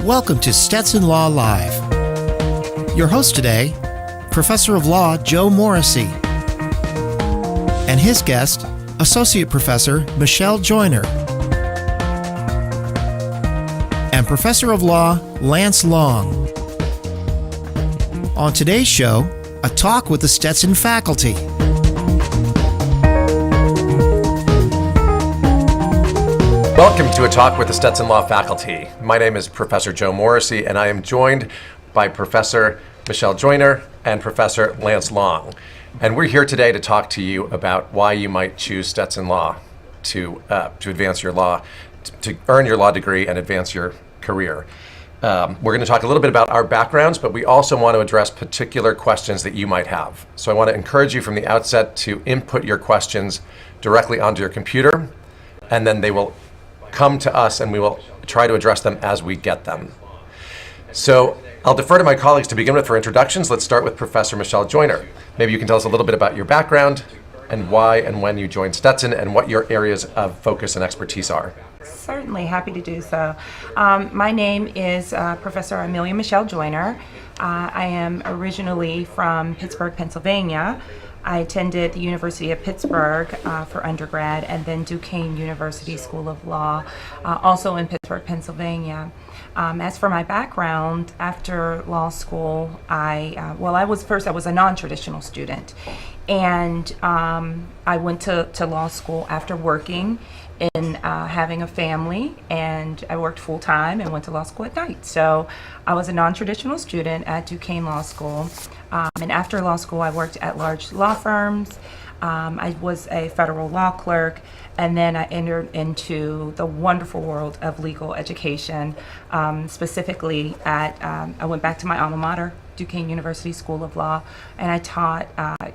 Welcome to Stetson Law Live. Your host today, Professor of Law Joe Morrissey, and his guest, Associate Professor Michele Joyner, and Professor of Law Lance Long. On today's show, a talk with the Stetson faculty. Welcome to a talk with the Stetson Law faculty. My name is Professor Joe Morrissey, and I am joined by Professor Michele Joyner and Professor Lance Long. And we're here today to talk to you about why you might choose Stetson Law to advance your law, to earn your law degree and advance your career. We're going to talk a little bit about our backgrounds, but we also want to address particular questions that you might have. So I want to encourage you from the outset to input your questions directly onto your computer, and then they will come to us and we will try to address them as we get them. So I'll defer to my colleagues to begin with for introductions. Let's start with Professor Michele Joyner. Maybe you can tell us a little bit about your background and why and when you joined Stetson and what your areas of focus and expertise are. Certainly, happy to do so. My name is Professor Amelia Michele Joyner. I am originally from Pittsburgh, Pennsylvania. I attended the University of Pittsburgh for undergrad and then Duquesne University School of Law, also in Pittsburgh, Pennsylvania. As for my background, after law school, I was a non-traditional student. And I went to law school after working in having a family, and I worked full-time and went to law school at night. So I was a non-traditional student at Duquesne Law School. And after law school, I worked at large law firms. I was a federal law clerk, and then I entered into the wonderful world of legal education. Specifically I went back to my alma mater, Duquesne University School of Law, and I taught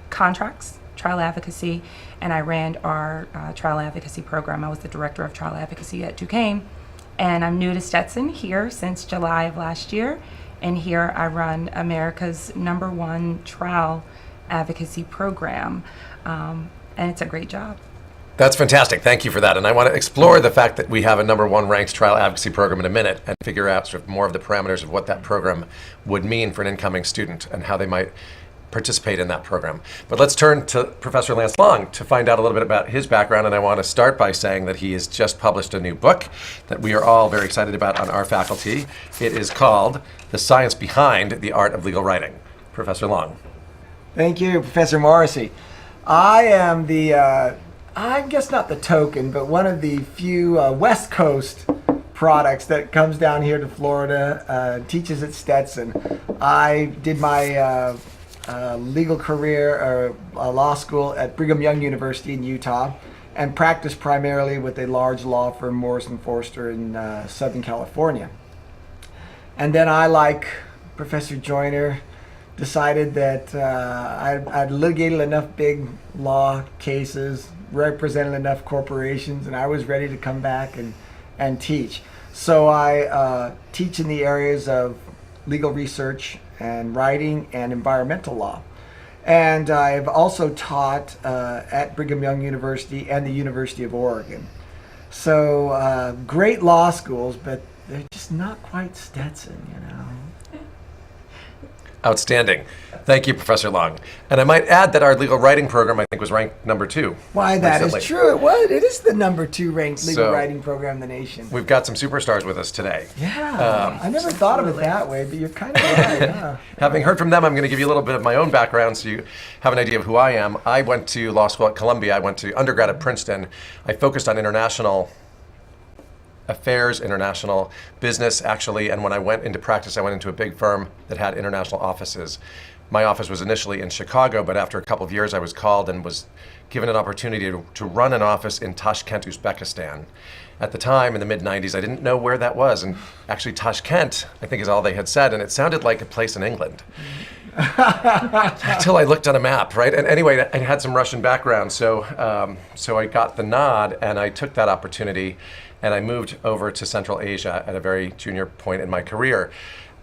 contracts, trial advocacy, and I ran our trial advocacy program. I was the director of trial advocacy at Duquesne, and I'm new to Stetson here since July of last year, and here I run America's #1 trial advocacy program, and it's a great job. That's fantastic. Thank you for that. And I want to explore the fact that we have a #1 ranked trial advocacy program in a minute and figure out sort of more of the parameters of what that program would mean for an incoming student and how they might participate in that program. But let's turn to Professor Lance Long to find out a little bit about his background. And I want to start by saying that he has just published a new book that we are all very excited about on our faculty. It is called The Science Behind the Art of Legal Writing. Professor Long. Thank you, Professor Morrissey. I am I guess not the token, but one of the few West Coast products that comes down here to Florida, teaches at Stetson. I did my legal career, law school at Brigham Young University in Utah, and practiced primarily with a large law firm, Morrison Forster, in Southern California. And then I, like Professor Joyner, decided that I'd litigated enough big law cases, represented enough corporations, and I was ready to come back and teach. So I teach in the areas of legal research and writing and environmental law. And I've also taught at Brigham Young University and the University of Oregon. So great law schools, but they're just not quite Stetson, you know. Outstanding. Thank you, Professor Long. And I might add that our legal writing program, I think, was ranked #2. Why, that recently. is true. It is the #2 ranked legal writing program in the nation. We've got some superstars with us today. Yeah, I never thought of it that way, but you're kind of right. Yeah. Having heard from them, I'm going to give you a little bit of my own background so you have an idea of who I am. I went to law school at Columbia. I went to undergrad at Princeton. I focused on international affairs, international business, actually, and when I went into practice, I went into a big firm that had international offices. My office was initially in Chicago, but after a couple of years, I was called and was given an opportunity to run an office in Tashkent, Uzbekistan. At the time, in the mid-90s, I didn't know where that was, and actually Tashkent, I think, is all they had said, and it sounded like a place in England. Until I looked on a map, right? And anyway, I had some Russian background, so I got the nod, and I took that opportunity, and I moved over to Central Asia at a very junior point in my career,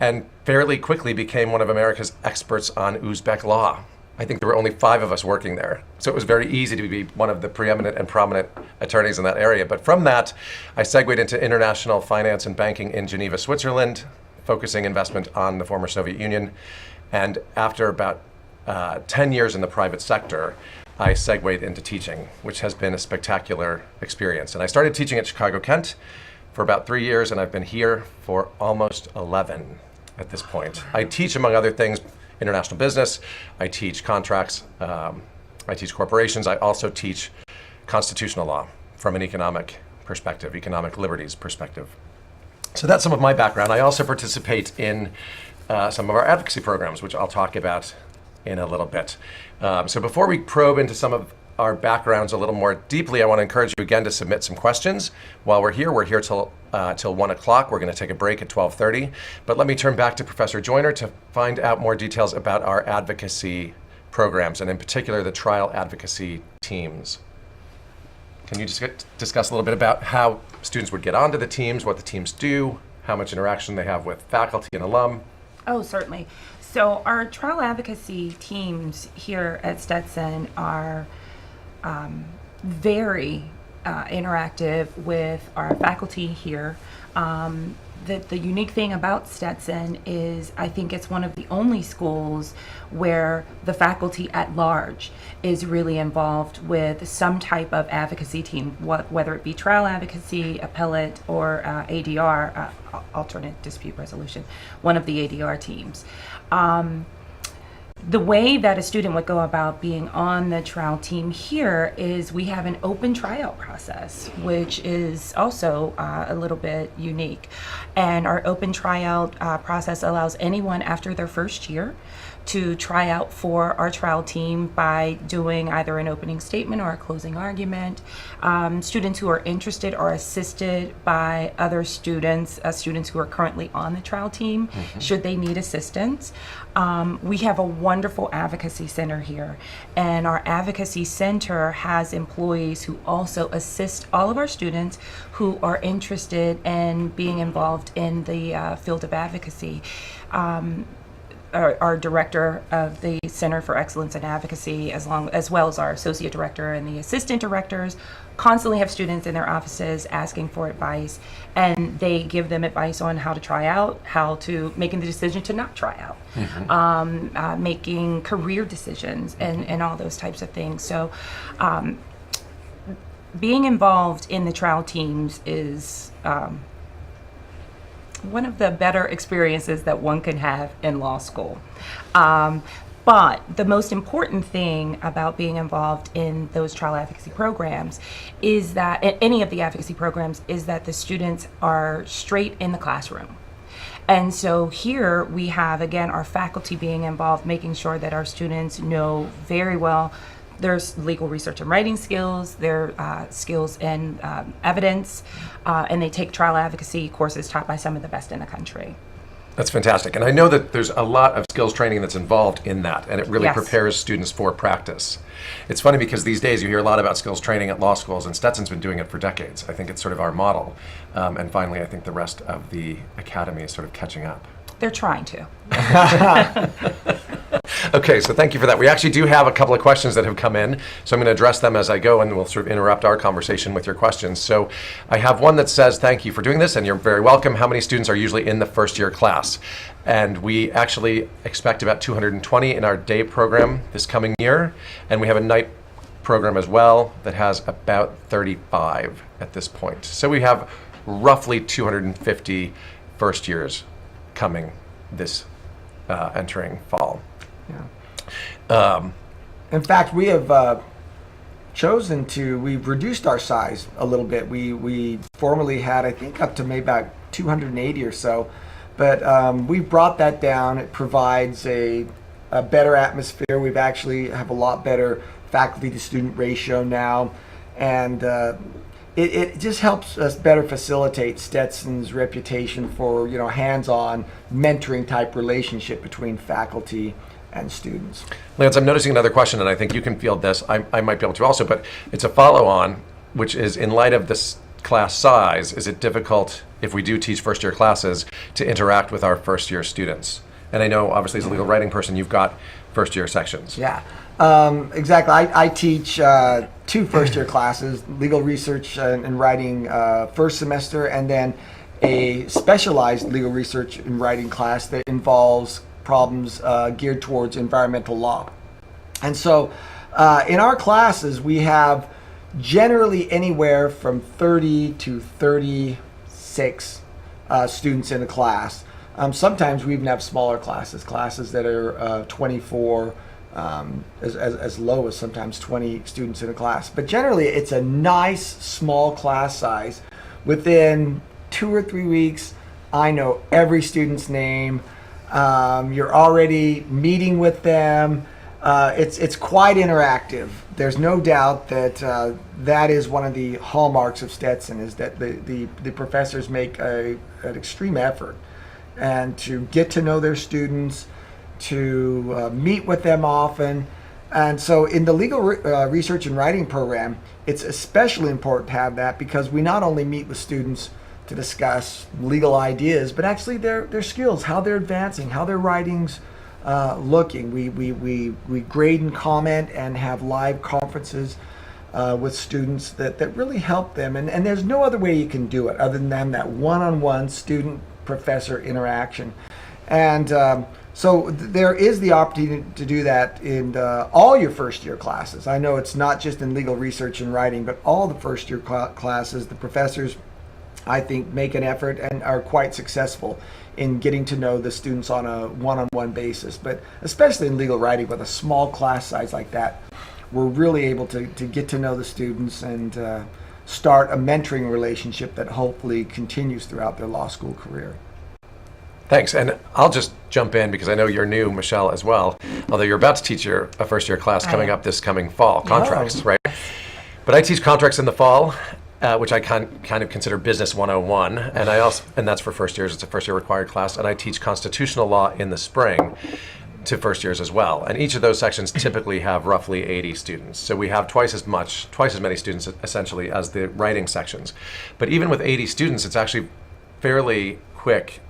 and fairly quickly became one of America's experts on Uzbek law. I think there were only 5 of us working there. So it was very easy to be one of the preeminent and prominent attorneys in that area. But from that, I segued into international finance and banking in Geneva, Switzerland, focusing investment on the former Soviet Union. And after about 10 years in the private sector, I segued into teaching, which has been a spectacular experience. And I started teaching at Chicago Kent for about 3 years, and I've been here for almost 11 at this point. I teach, among other things, international business. I teach contracts. I teach corporations. I also teach constitutional law from an economic perspective, economic liberties perspective. So that's some of my background. I also participate in some of our advocacy programs, which I'll talk about in a little bit. So before we probe into some of our backgrounds a little more deeply, I want to encourage you again to submit some questions while we're here. We're here till 1 o'clock. We're going to take a break at 12:30. But let me turn back to Professor Joyner to find out more details about our advocacy programs, and in particular, the trial advocacy teams. Can you discuss a little bit about how students would get onto the teams, what the teams do, how much interaction they have with faculty and alum? Oh, certainly. So our trial advocacy teams here at Stetson are very interactive with our faculty here. The unique thing about Stetson is I think it's one of the only schools where the faculty at large is really involved with some type of advocacy team, whether it be trial advocacy, appellate, or ADR, alternate dispute resolution, one of the ADR teams. The way that a student would go about being on the trial team here is we have an open tryout process, which is also a little bit unique. And our open tryout process allows anyone after their first year to try out for our trial team by doing either an opening statement or a closing argument. Students who are interested are assisted by other students, students who are currently on the trial team, should they need assistance. We have a wonderful advocacy center here, and our advocacy center has employees who also assist all of our students who are interested in being involved in the field of advocacy. Our director of the Center for Excellence in Advocacy, as well as our associate director and the assistant directors, constantly have students in their offices asking for advice, and they give them advice on how to try out, how to making the decision to not try out, making career decisions, and all those types of things. So being involved in the trial teams is one of the better experiences that one can have in law school. But the most important thing about being involved in those trial advocacy programs is that, any of the advocacy programs, is that the students are straight in the classroom. And so here we have, again, our faculty being involved, making sure that our students know very well there's legal research and writing skills, their skills in evidence, and they take trial advocacy courses taught by some of the best in the country. That's fantastic. And I know that there's a lot of skills training that's involved in that, and it really Yes. prepares students for practice. It's funny because these days you hear a lot about skills training at law schools, and Stetson's been doing it for decades. I think it's sort of our model. And finally, I think the rest of the academy is sort of catching up. They're trying to. Okay, so thank you for that. We actually do have a couple of questions that have come in, so I'm going to address them as I go, and we'll sort of interrupt our conversation with your questions. So I have one that says, thank you for doing this, and you're very welcome. How many students are usually in the first year class? And we actually expect about 220 in our day program this coming year, and we have a night program as well that has about 35 at this point. So we have roughly 250 first years coming this entering fall. Yeah. In fact, we have we've reduced our size a little bit. We formerly had, I think, up to maybe about 280 or so, but we brought that down. It provides a better atmosphere. We've actually have a lot better faculty to student ratio now, and it just helps us better facilitate Stetson's reputation for, hands-on mentoring type relationship between faculty and students. Lance, I'm noticing another question, and I think you can field this. I might be able to also, but it's a follow-on, which is, in light of this class size, is it difficult, if we do teach first year classes, to interact with our first year students? And I know, obviously, as a legal writing person, you've got first year sections. Yeah, exactly. I teach 2 first-year classes, legal research and writing first semester, and then a specialized legal research and writing class that involves problems geared towards environmental law. And so in our classes, we have generally anywhere from 30 to 36 students in a class. Sometimes we even have smaller classes that are 24, as low as sometimes 20 students in a class. But generally, it's a nice small class size. Within 2 or 3 weeks, I know every student's name. You're already meeting with them. It's quite interactive. There's no doubt that that is one of the hallmarks of Stetson, is that the professors make an extreme effort and to get to know their students, to meet with them often. And so in the legal research and writing program, it's especially important to have that, because we not only meet with students to discuss legal ideas, but actually their skills, how they're advancing, how their writing's looking. We grade and comment and have live conferences with students that really help them. And there's no other way you can do it other than that one-on-one student-professor interaction. And so there is the opportunity to do that in all your first-year classes. I know it's not just in legal research and writing, but all the first-year classes, the professors, I think, make an effort and are quite successful in getting to know the students on a one-on-one basis. But especially in legal writing, with a small class size like that, we're really able to get to know the students and start a mentoring relationship that hopefully continues throughout their law school career. Thanks. And I'll just jump in because I know you're new, Michele, as well, although you're about to teach a first year class coming up this coming fall, contracts, right? But I teach contracts in the fall, which I kind of consider business 101, and that's for first years. It's a first year required class, and I teach constitutional law in the spring to first years as well. And each of those sections typically have roughly 80 students. So we have twice as many students essentially as the writing sections. But even with 80 students, it's actually fairly quick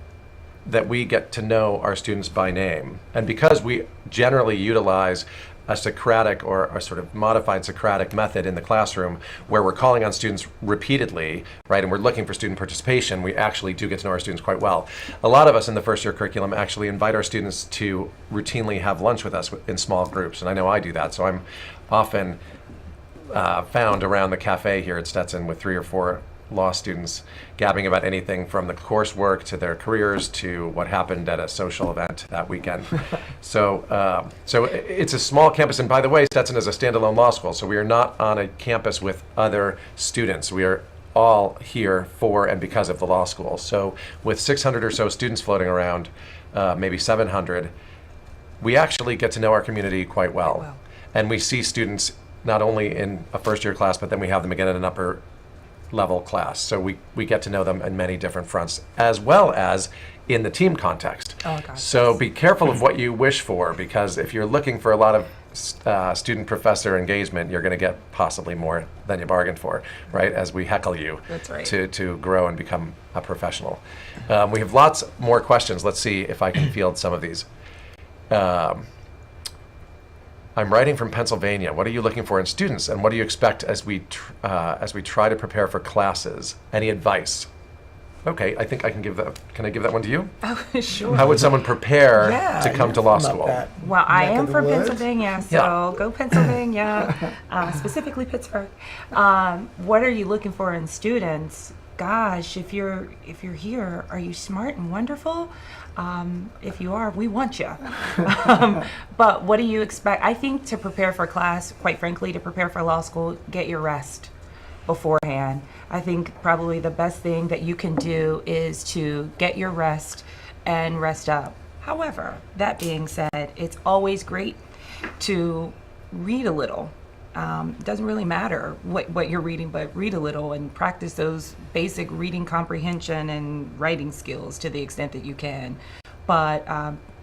that we get to know our students by name. And because we generally utilize a Socratic or a sort of modified Socratic method in the classroom, where we're calling on students repeatedly, right, and we're looking for student participation, we actually do get to know our students quite well. A lot of us in the first year curriculum actually invite our students to routinely have lunch with us in small groups, and I know I do that, so I'm often found around the cafe here at Stetson with 3 or 4 law students gabbing about anything from the coursework to their careers to what happened at a social event that weekend. So it's a small campus, and by the way, Stetson is a standalone law school, so we are not on a campus with other students. We are all here for and because of the law school. So with 600 or so students floating around, maybe 700, we actually get to know our community quite well. And we see students not only in a first year class, but then we have them again in an upper level class. So we get to know them in many different fronts, as well as in the team context. Oh, gosh. So be careful of what you wish for, because if you're looking for a lot of student-professor engagement, you're going to get possibly more than you bargained for, right, as we heckle you. That's right. to grow and become a professional. We have lots more questions. Let's see if I can field some of these. I'm writing from Pennsylvania. What are you looking for in students, and what do you expect as we try to prepare for classes? Any advice? Okay, I think I can give that. Can I give that one to you? Oh, sure. How would someone prepare to come to law school? Well, I am from woods. Pennsylvania, so go Pennsylvania, specifically Pittsburgh. What are you looking for in students? Gosh, if you're here, are you smart and wonderful? If you are, we want you. But what do you expect? I think to prepare for class, quite frankly, to prepare for law school, get your rest beforehand. I think probably the best thing that you can do is to get your rest and rest up. However, that being said, it's always great to read a little. It doesn't really matter what you're reading, but read a little and practice those basic reading comprehension and writing skills to the extent that you can. But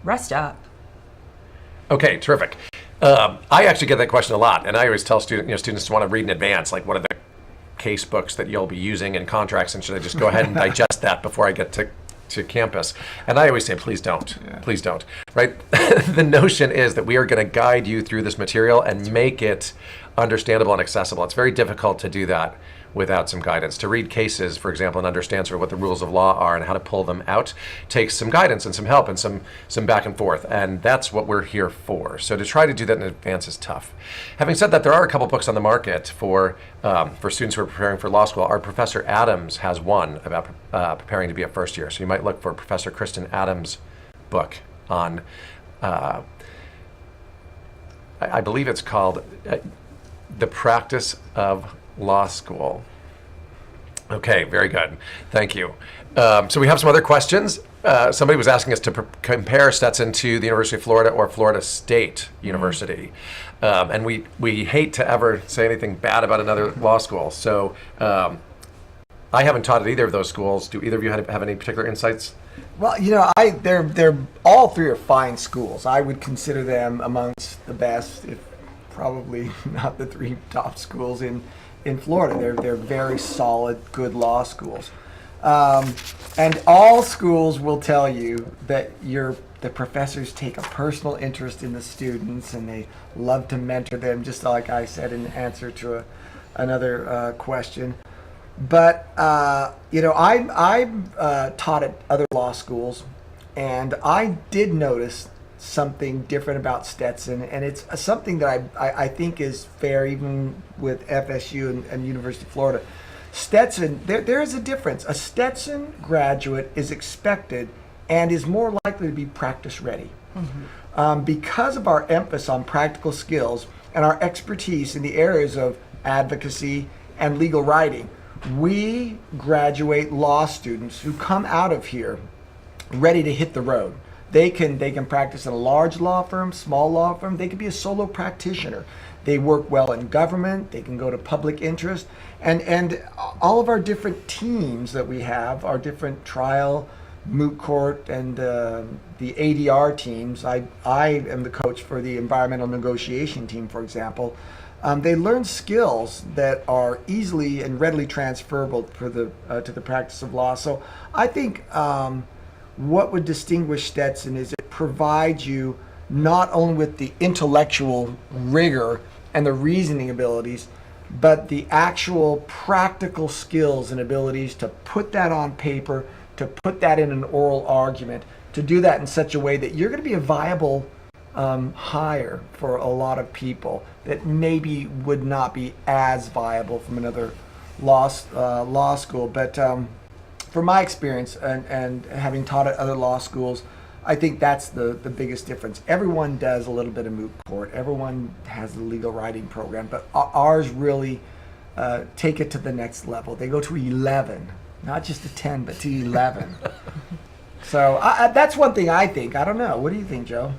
rest up. Okay, terrific. I actually get that question a lot, and I always tell students to want to read in advance, like what are the case books that you'll be using in contracts, and should I just go ahead and digest that before I get to campus? And I always say, please don't. Please don't. right? The notion is that we are going to guide you through this material and make it understandable and accessible. It's very difficult to do that without some guidance. To read cases, for example, and understand sort of what the rules of law are and how to pull them out takes some guidance and some help and some back and forth. And that's what we're here for. So to try to do that in advance is tough. Having said that, there are a couple books on the market for students who are preparing for law school. Our Professor Adams has one about preparing to be a first year. So you might look for Professor Kristen Adams' book on, I believe it's called The Practice of Law School. Okay, very good. Thank you. So we have some other questions. Somebody was asking us to compare Stetson to the University of Florida or Florida State University. And we hate to ever say anything bad about another law school. So I haven't taught at either of those schools. Do either of you have any particular insights? Well, they're all three are fine schools. I would consider them amongst the best, if probably not the three top schools in Florida. They're very solid, good law schools. And all schools will tell you that the professors take a personal interest in the students and they love to mentor them, just like I said in answer to another question. But, I've taught at other law schools, and I did notice something different about Stetson, and it's something that I think is fair even with FSU and University of Florida. Stetson, there is a difference. A Stetson graduate is expected and is more likely to be practice ready. Because of our emphasis on practical skills and our expertise in the areas of advocacy and legal writing, we graduate law students who come out of here ready to hit the road. They can practice in a large law firm, small law firm. They can be a solo practitioner. They work well in government. They can go to public interest. And all of our different teams that we have, our different trial, moot court, and the ADR teams. I am the coach for the environmental negotiation team, for example. They learn skills that are easily and readily transferable for to the practice of law. So I think what would distinguish Stetson is it provides you not only with the intellectual rigor and the reasoning abilities, but the actual practical skills and abilities to put that on paper, to put that in an oral argument, to do that in such a way that you're going to be a viable hire for a lot of people that maybe would not be as viable from another law school. But from my experience and having taught at other law schools, I think that's the biggest difference. Everyone does a little bit of moot court. Everyone has a legal writing program, but ours really take it to the next level. They go to 11, not just to 10, but to 11. So that's one thing I think. I don't know. What do you think, Joe?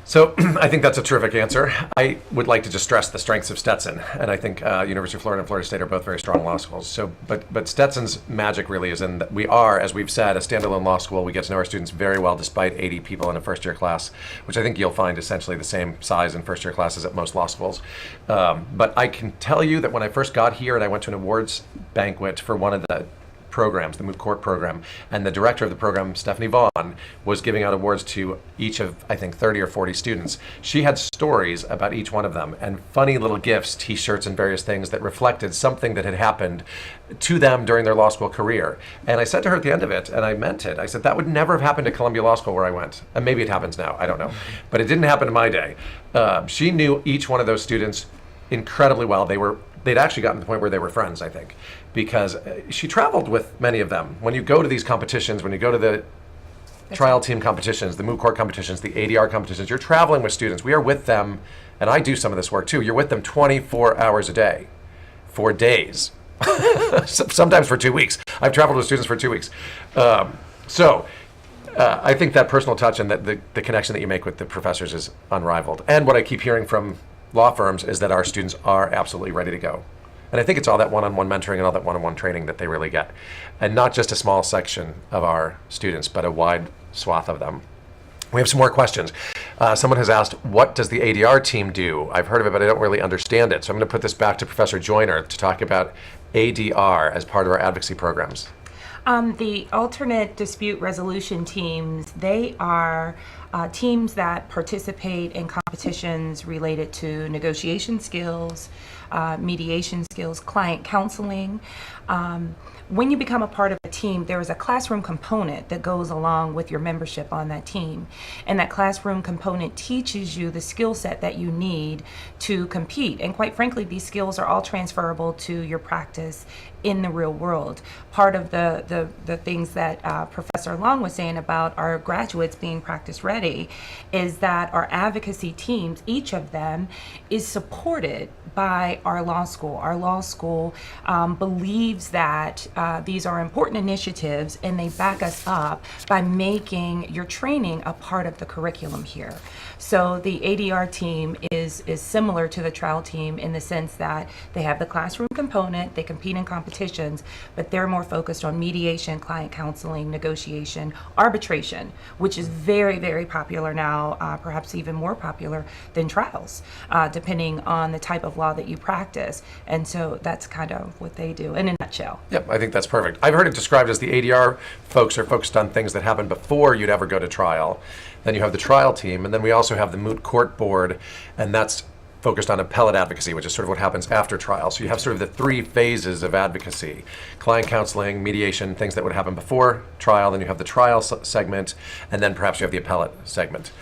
So I think that's a terrific answer. I would like to just stress the strengths of Stetson, and I think University of Florida and Florida State are both very strong law schools. So, but Stetson's magic really is in that we are, as we've said, a standalone law school. We get to know our students very well, despite 80 people in a first-year class, which I think you'll find essentially the same size in first-year classes at most law schools. But I can tell you that when I first got here and I went to an awards banquet for one of the programs, the Moot Court program, and the director of the program, Stephanie Vaughn, was giving out awards to each of, I think, 30 or 40 students. She had stories about each one of them and funny little gifts, t-shirts and various things that reflected something that had happened to them during their law school career. And I said to her at the end of it, and I meant it, I said, that would never have happened at Columbia Law School where I went. And maybe it happens now, I don't know. But it didn't happen in my day. She knew each one of those students incredibly well. They'd actually gotten to the point where they were friends, I think, because she traveled with many of them. When you go to these competitions, when you go to the trial team competitions, the moot court competitions, the ADR competitions, you're traveling with students. We are with them, and I do some of this work too. You're with them 24 hours a day for days, sometimes for 2 weeks. I've traveled with students for 2 weeks. So I think that personal touch and the connection that you make with the professors is unrivaled. And what I keep hearing from law firms is that our students are absolutely ready to go. And I think it's all that one-on-one mentoring and all that one-on-one training that they really get. And not just a small section of our students, but a wide swath of them. We have some more questions. Someone has asked, what does the ADR team do? I've heard of it, but I don't really understand it. So I'm going to put this back to Professor Joyner to talk about ADR as part of our advocacy programs. The alternate dispute resolution teams, they are teams that participate in competitions related to negotiation skills, mediation skills, client counseling. When you become a part of a team, there is a classroom component that goes along with your membership on that team. And that classroom component teaches you the skill set that you need to compete. And quite frankly, these skills are all transferable to your practice in the real world. Part of the things that Professor Long was saying about our graduates being practice ready is that our advocacy teams, each of them, is supported by our law school. Our law school believes that these are important initiatives, and they back us up by making your training a part of the curriculum here. So the ADR team is similar to the trial team in the sense that they have the classroom component, they compete in competitions, but they're more focused on mediation, client counseling, negotiation, arbitration, which is very, very popular now, perhaps even more popular than trials, depending on the type of law that you practice. And so that's kind of what they do in a nutshell. Yep, I think that's perfect. I've heard it described as the ADR folks are focused on things that happen before you'd ever go to trial. Then you have the trial team, and then we also have the Moot Court Board, and that's focused on appellate advocacy, which is sort of what happens after trial. So you have sort of the three phases of advocacy: client counseling, mediation, things that would happen before trial, then you have the trial segment, and then perhaps you have the appellate segment,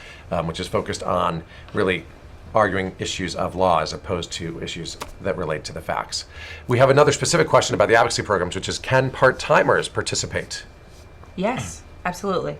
which is focused on really arguing issues of law as opposed to issues that relate to the facts. We have another specific question about the advocacy programs, which is, can part-timers participate? Yes, absolutely.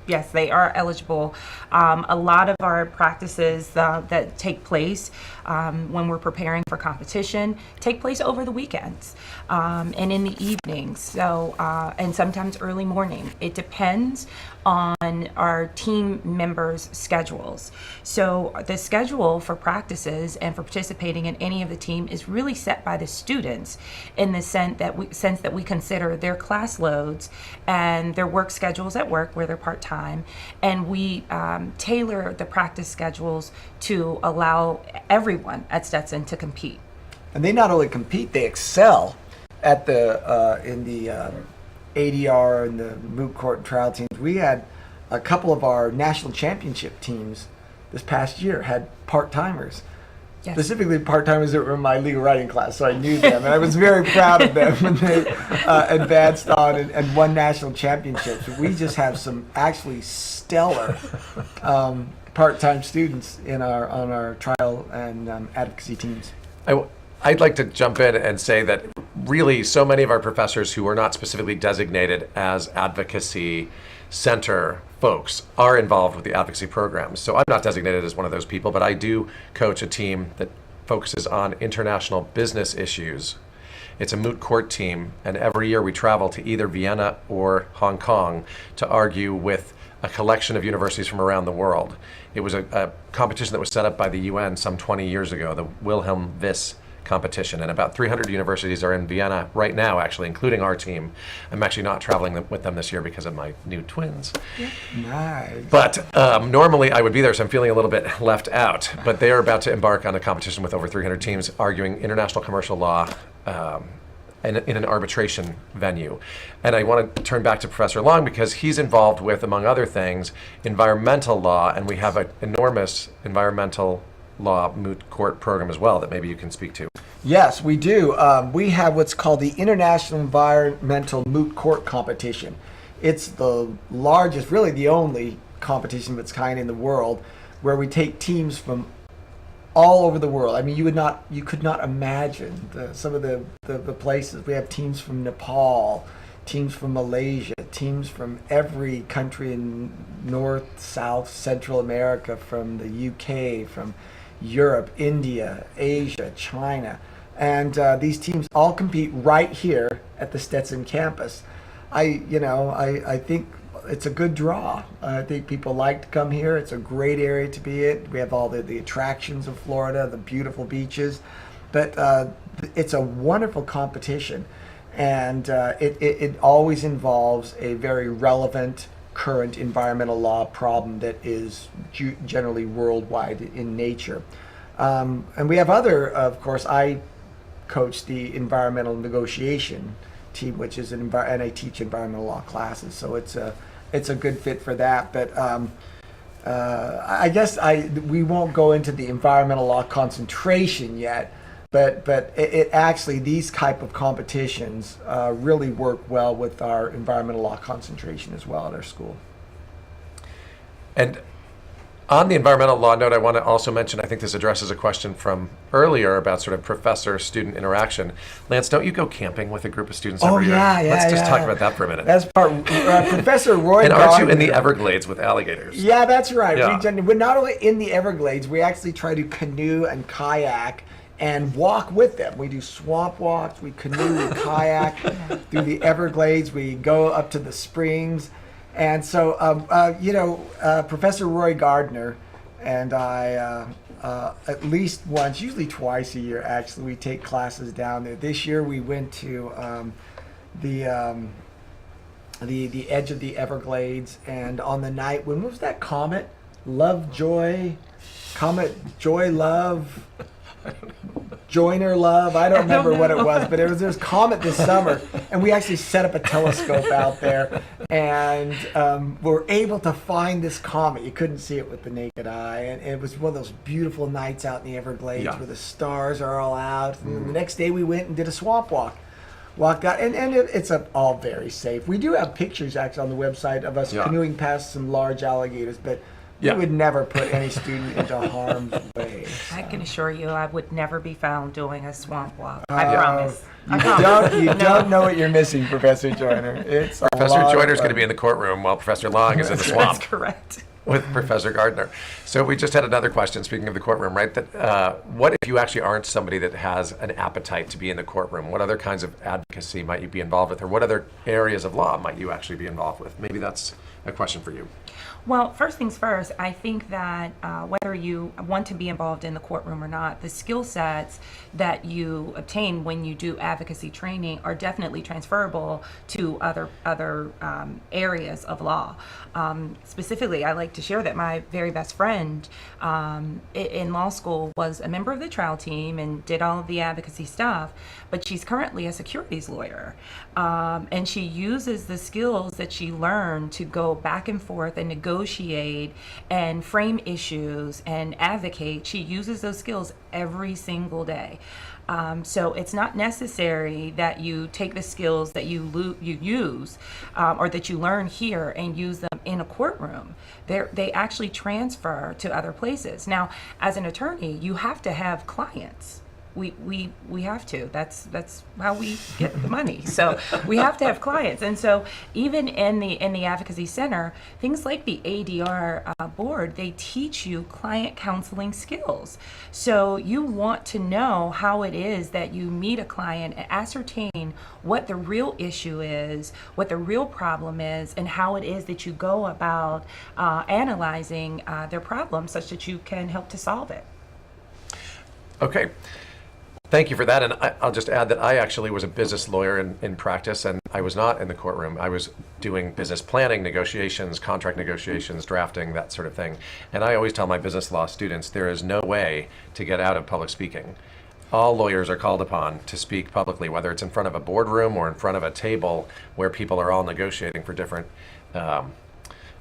Yes, they are eligible. A lot of our practices that take place when we're preparing for competition take place over the weekends and in the evenings. So, and sometimes early morning. It depends on our team members' schedules. So the schedule for practices and for participating in any of the team is really set by the students in the sense that we consider their class loads and their work schedules at work where they're part-time, and we tailor the practice schedules to allow everyone at Stetson to compete. And they not only compete, they excel at in the ADR and the Moot Court and trial teams. We had a couple of our national championship teams this past year had part-timers. Yes. Specifically part-timers that were in my legal writing class, so I knew them, and I was very proud of them when they advanced on and won national championships. We just have some actually stellar part-time students on our trial and advocacy teams. I'd like to jump in and say that really so many of our professors who are not specifically designated as advocacy center folks are involved with the advocacy programs. So I'm not designated as one of those people, but I do coach a team that focuses on international business issues. It's a moot court team, and every year we travel to either Vienna or Hong Kong to argue with a collection of universities from around the world. It was a competition that was set up by the UN some 20 years ago, the Wilhelm Wiss competition, and about 300 universities are in Vienna right now, actually, including our team. I'm actually not traveling with them this year because of my new twins. Yeah. Nice. But normally I would be there, so I'm feeling a little bit left out. But they are about to embark on a competition with over 300 teams arguing international commercial law in an arbitration venue. And I want to turn back to Professor Long because he's involved with, among other things, environmental law, and we have an enormous environmental law moot court program as well that maybe you can speak to. Yes, we do. We have what's called the International Environmental Moot Court Competition. It's the largest, really the only competition of its kind in the world, where we take teams from all over the world. I mean, you could not imagine some of the places. We have teams from Nepal, teams from Malaysia, teams from every country in North, South, Central America, from the UK, from Europe, India, Asia, China. And these teams all compete right here at the Stetson campus. I think it's a good draw. I think people like to come here. It's a great area to be in. We have all the attractions of Florida, the beautiful beaches. But it's a wonderful competition. And it always involves a very relevant current environmental law problem that is generally worldwide in nature. And we have other, of course, I coach the environmental negotiation team, which is and I teach environmental law classes, so it's a good fit for that. But I guess we won't go into the environmental law concentration yet. But it actually, these type of competitions really work well with our environmental law concentration as well at our school. And on the environmental law note, I want to also mention, I think this addresses a question from earlier about sort of professor-student interaction. Lance, don't you go camping with a group of students every year? Let's just talk about that for a minute. That's part. Professor Roy And Gardner, aren't you in the Everglades with alligators? Yeah, that's right. Yeah. We're not only in the Everglades, we actually try to canoe and kayak and walk with them. We do swamp walks, we canoe, we kayak through the Everglades, we go up to the springs. And so, Professor Roy Gardner and I, at least once, usually twice a year, actually, we take classes down there. This year we went to the edge of the Everglades, and on the night, when was that comet? Comet Joy Love? Joiner Love, I don't remember what it was, but there was comet this summer, and we actually set up a telescope out there, and were able to find this comet. You couldn't see it with the naked eye, and it was one of those beautiful nights out in the Everglades where the stars are all out. And the next day we went and did a swamp walk. Walked out, and it's all very safe. We do have pictures actually on the website of us canoeing past some large alligators, but we would never put any student into harm's way. So. I can assure you I would never be found doing a swamp walk. I promise. You don't know what you're missing, Professor Joyner. Professor Joyner's going to be in the courtroom while Professor Long is in the swamp. That's correct. With Professor Gardner. So we just had another question, speaking of the courtroom, right? That what if you actually aren't somebody that has an appetite to be in the courtroom? What other kinds of advocacy might you be involved with? Or what other areas of law might you actually be involved with? Maybe that's a question for you. Well, first things first, I think that whether you want to be involved in the courtroom or not, the skill sets that you obtain when you do advocacy training are definitely transferable to other areas of law. Specifically, I like to share that my very best friend in law school was a member of the trial team and did all of the advocacy stuff, but she's currently a securities lawyer. And she uses the skills that she learned to go back and forth and negotiate and frame issues and advocate. She uses those skills every single day. So it's not necessary that you take the skills that you use or that you learn here and use them in a courtroom. They actually transfer to other places. Now, as an attorney, you have to have clients. We have to. That's how we get the money. So we have to have clients. And so even in the advocacy center, things like the ADR board, they teach you client counseling skills. So you want to know how it is that you meet a client and ascertain what the real issue is, what the real problem is, and how it is that you go about analyzing their problem such that you can help to solve it. Okay. Thank you for that. And I'll just add that I actually was a business lawyer in practice, and I was not in the courtroom. I was doing business planning, negotiations, contract negotiations, drafting, that sort of thing. And I always tell my business law students, there is no way to get out of public speaking. All lawyers are called upon to speak publicly, whether it's in front of a boardroom or in front of a table where people are all negotiating for different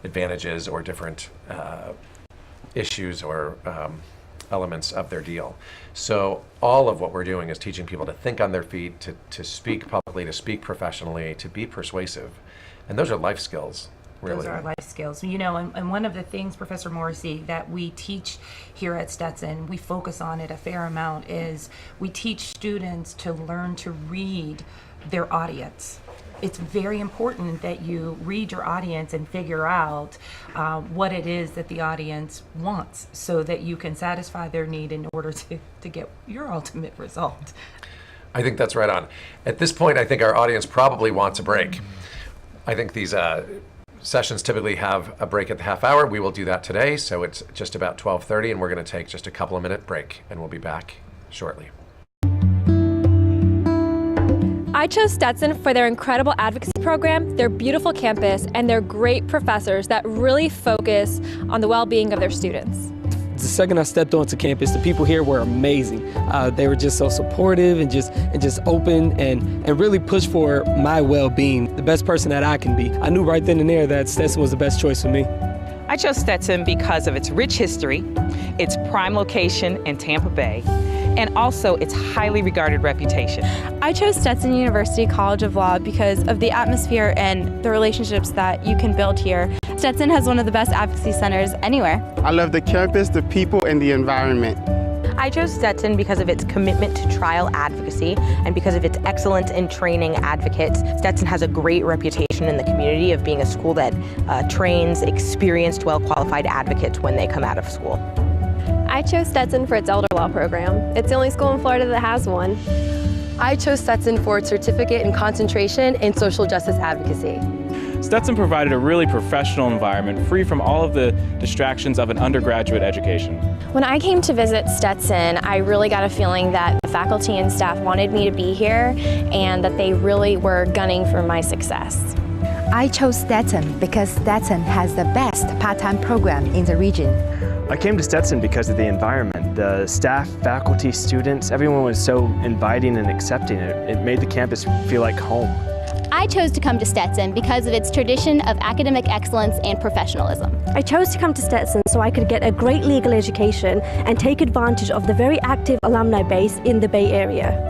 advantages or different issues or elements of their deal. So all of what we're doing is teaching people to think on their feet, to speak publicly, to speak professionally, to be persuasive. And those are life skills, really. Those are life skills. You know, and one of the things, Professor Morrissey, that we teach here at Stetson, we focus on it a fair amount, is we teach students to learn to read their audience. It's very important that you read your audience and figure out what it is that the audience wants so that you can satisfy their need in order to get your ultimate result. I think that's right on. At this point, I think our audience probably wants a break. I think these sessions typically have a break at the half hour. We will do that today, so it's just about 12:30, and we're going to take just a couple of minute break, and we'll be back shortly. I chose Stetson for their incredible advocacy program, their beautiful campus, and their great professors that really focus on the well-being of their students. The second I stepped onto campus, the people here were amazing. They were just so supportive and just open and really pushed for my well-being, the best person that I can be. I knew right then and there that Stetson was the best choice for me. I chose Stetson because of its rich history, its prime location in Tampa Bay, and also its highly regarded reputation. I chose Stetson University College of Law because of the atmosphere and the relationships that you can build here. Stetson has one of the best advocacy centers anywhere. I love the campus, the people, and the environment. I chose Stetson because of its commitment to trial advocacy and because of its excellence in training advocates. Stetson has a great reputation in the community of being a school that trains experienced, well-qualified advocates when they come out of school. I chose Stetson for its elder law program. It's the only school in Florida that has one. I chose Stetson for its certificate in concentration in social justice advocacy. Stetson provided a really professional environment, free from all of the distractions of an undergraduate education. When I came to visit Stetson, I really got a feeling that the faculty and staff wanted me to be here and that they really were gunning for my success. I chose Stetson because Stetson has the best part-time program in the region. I came to Stetson because of the environment. The staff, faculty, students, everyone was so inviting and accepting. It made the campus feel like home. I chose to come to Stetson because of its tradition of academic excellence and professionalism. I chose to come to Stetson so I could get a great legal education and take advantage of the very active alumni base in the Bay Area.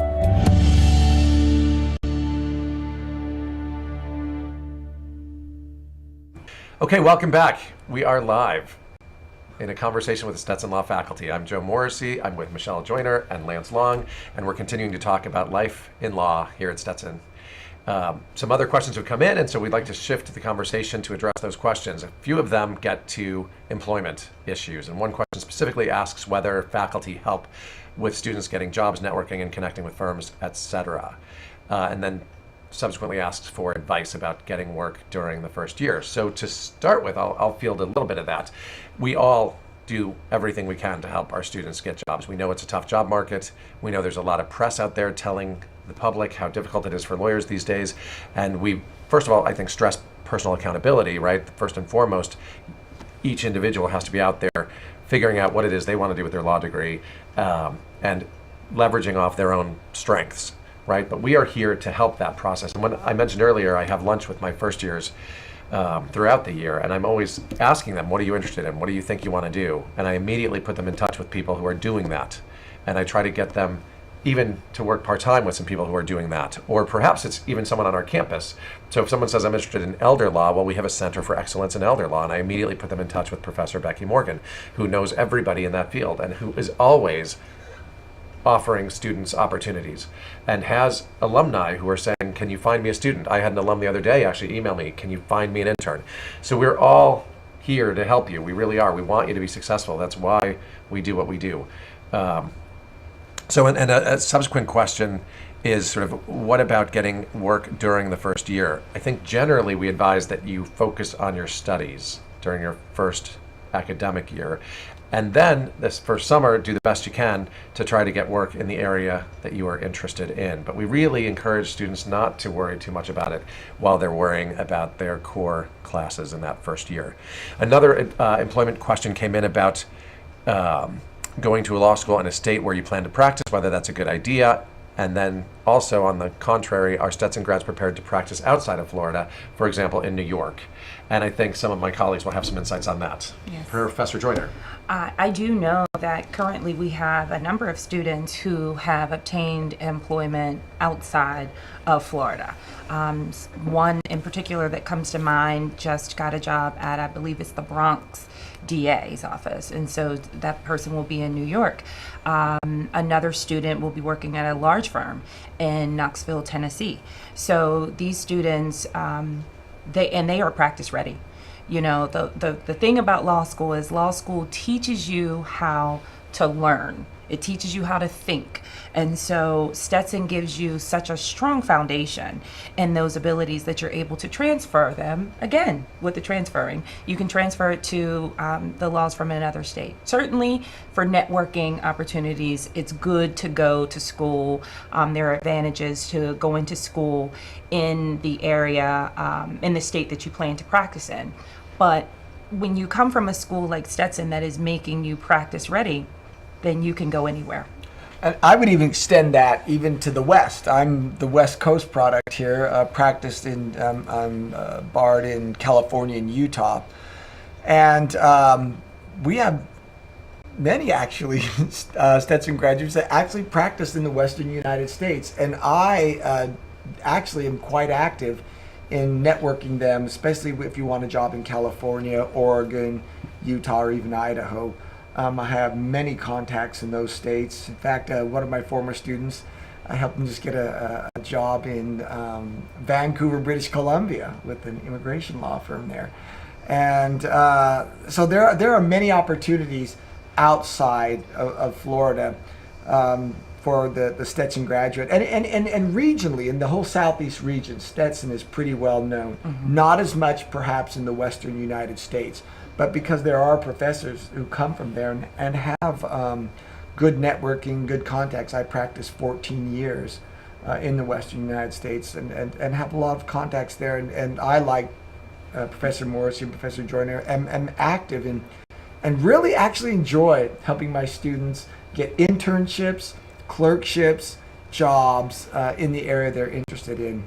Okay, welcome back. We are live in a conversation with the Stetson Law faculty. I'm Joe Morrissey. I'm with Michele Joyner and Lance Long, and we're continuing to talk about life in law here at Stetson. Some other questions have come in, and so we'd like to shift the conversation to address those questions. A few of them get to employment issues, and one question specifically asks whether faculty help with students getting jobs, networking, and connecting with firms, etc. And then subsequently asks for advice about getting work during the first year. So to start with, I'll field a little bit of that. We all do everything we can to help our students get jobs. We know it's a tough job market. We know there's a lot of press out there telling the public how difficult it is for lawyers these days. And we, first of all, I think stress personal accountability, right? First and foremost, each individual has to be out there figuring out what it is they want to do with their law degree and leveraging off their own strengths, right? But we are here to help that process. And when I mentioned earlier, I have lunch with my first years throughout the year, and I'm always asking them, what are you interested in? What do you think you want to do? And I immediately put them in touch with people who are doing that. And I try to get them even to work part-time with some people who are doing that. Or perhaps it's even someone on our campus. So if someone says, I'm interested in elder law, well, we have a Center for Excellence in Elder Law, and I immediately put them in touch with Professor Becky Morgan, who knows everybody in that field and who is always offering students opportunities and has alumni who are saying, can you find me a student? I had an alum the other day actually email me, can you find me an intern? So we're all here to help you. We really are. We want you to be successful. That's why we do what we do. So a subsequent question is sort of, what about getting work during the first year? I think generally we advise that you focus on your studies during your first academic year. And then this first summer, do the best you can to try to get work in the area that you are interested in. But we really encourage students not to worry too much about it while they're worrying about their core classes in that first year. Another employment question came in about going to a law school in a state where you plan to practice, whether that's a good idea. And then also, on the contrary, are Stetson grads prepared to practice outside of Florida, for example, in New York? And I think some of my colleagues will have some insights on that. Yes. Professor Joyner. I do know that currently we have a number of students who have obtained employment outside of Florida. One in particular that comes to mind just got a job at, I believe it's the Bronx DA's office, and so that person will be in New York. Another student will be working at a large firm in Knoxville, Tennessee. So these students, they are practice ready. You know, the thing about law school is law school teaches you how to learn. It teaches you how to think. And so Stetson gives you such a strong foundation in those abilities that you're able to transfer them. Again, with the transferring, you can transfer it to the laws from another state. Certainly for networking opportunities, it's good to go to school. There are advantages to go into school in the area, in the state that you plan to practice in. But when you come from a school like Stetson that is making you practice ready, then you can go anywhere. And I would even extend that even to the West. I'm the West Coast product here, practiced in, I'm barred in California and Utah. And we have many actually Stetson graduates that actually practice in the Western United States. And I actually am quite active in networking them, especially if you want a job in California, Oregon, Utah, or even Idaho. I have many contacts in those states. In fact, one of my former students, I helped him just get a job in Vancouver, British Columbia with an immigration law firm there. And so there are many opportunities outside of Florida for the Stetson graduate. And regionally, in the whole Southeast region, Stetson is pretty well known. Mm-hmm. Not as much perhaps in the Western United States, but because there are professors who come from there and have good networking, good contacts. I practiced 14 years in the Western United States and have a lot of contacts there. And I, like Professor Morrissey and Professor Joyner, am active in and really actually enjoy helping my students get internships, clerkships, jobs in the area they're interested in.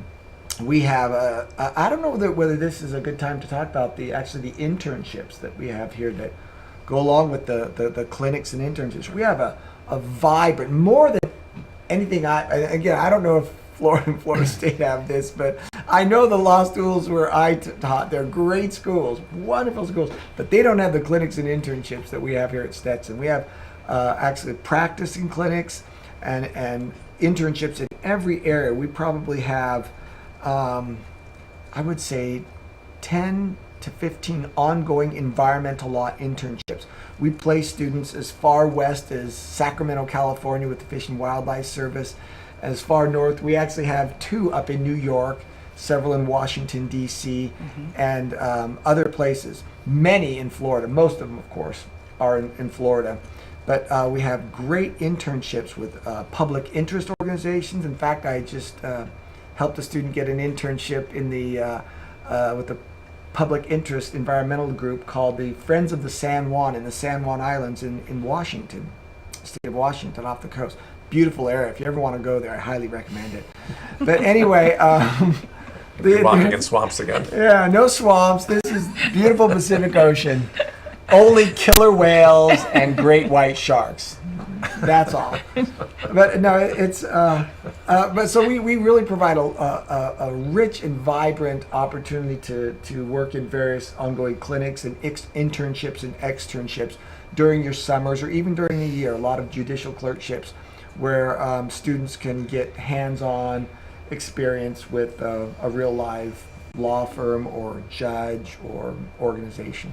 We have I don't know whether this is a good time to talk about the internships that we have here that go along with the clinics and internships. We have a vibrant, more than anything. I don't know if Florida and Florida State have this, but I know the law schools where I taught, they're great schools, wonderful schools, but they don't have the clinics and internships that we have here at Stetson. We have actually practicing clinics and internships in every area. We probably have I would say 10 to 15 ongoing environmental law internships. We place students as far west as Sacramento, California with the Fish and Wildlife Service. As far north, we actually have 2 up in New York, several in Washington, D.C., and other places. Many in Florida. Most of them, of course, are in Florida. But we have great internships with public interest organizations. In fact, I just helped a student get an internship in the with the public interest environmental group called the Friends of the San Juan in the San Juan Islands in Washington, state of Washington, off the coast. Beautiful area. If you ever want to go there, I highly recommend it. But anyway, walking in swamps again. Yeah, no swamps. This is beautiful Pacific Ocean. Only killer whales and great white sharks. That's all. But no, it's but so we really provide a rich and vibrant opportunity to work in various ongoing clinics and internships and externships during your summers or even during the year. A lot of judicial clerkships where students can get hands-on experience with a real live law firm or judge or organization.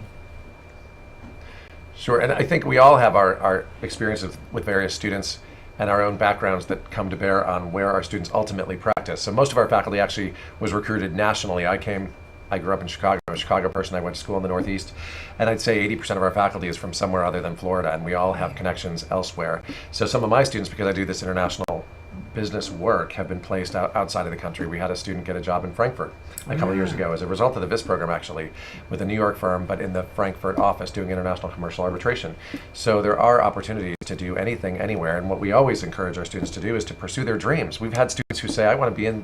Sure, and I think we all have our experiences with various students and our own backgrounds that come to bear on where our students ultimately practice. So most of our faculty actually was recruited nationally. I grew up in Chicago. I'm a Chicago person. I went to school in the Northeast. And I'd say 80% of our faculty is from somewhere other than Florida, and we all have connections elsewhere. So some of my students, because I do this international business work, have been placed outside of the country. We had a student get a job in Frankfurt a couple of years ago as a result of the VIS program, actually, with a New York firm, but in the Frankfurt office doing international commercial arbitration. So there are opportunities to do anything, anywhere, and what we always encourage our students to do is to pursue their dreams. We've had students who say, I want to be in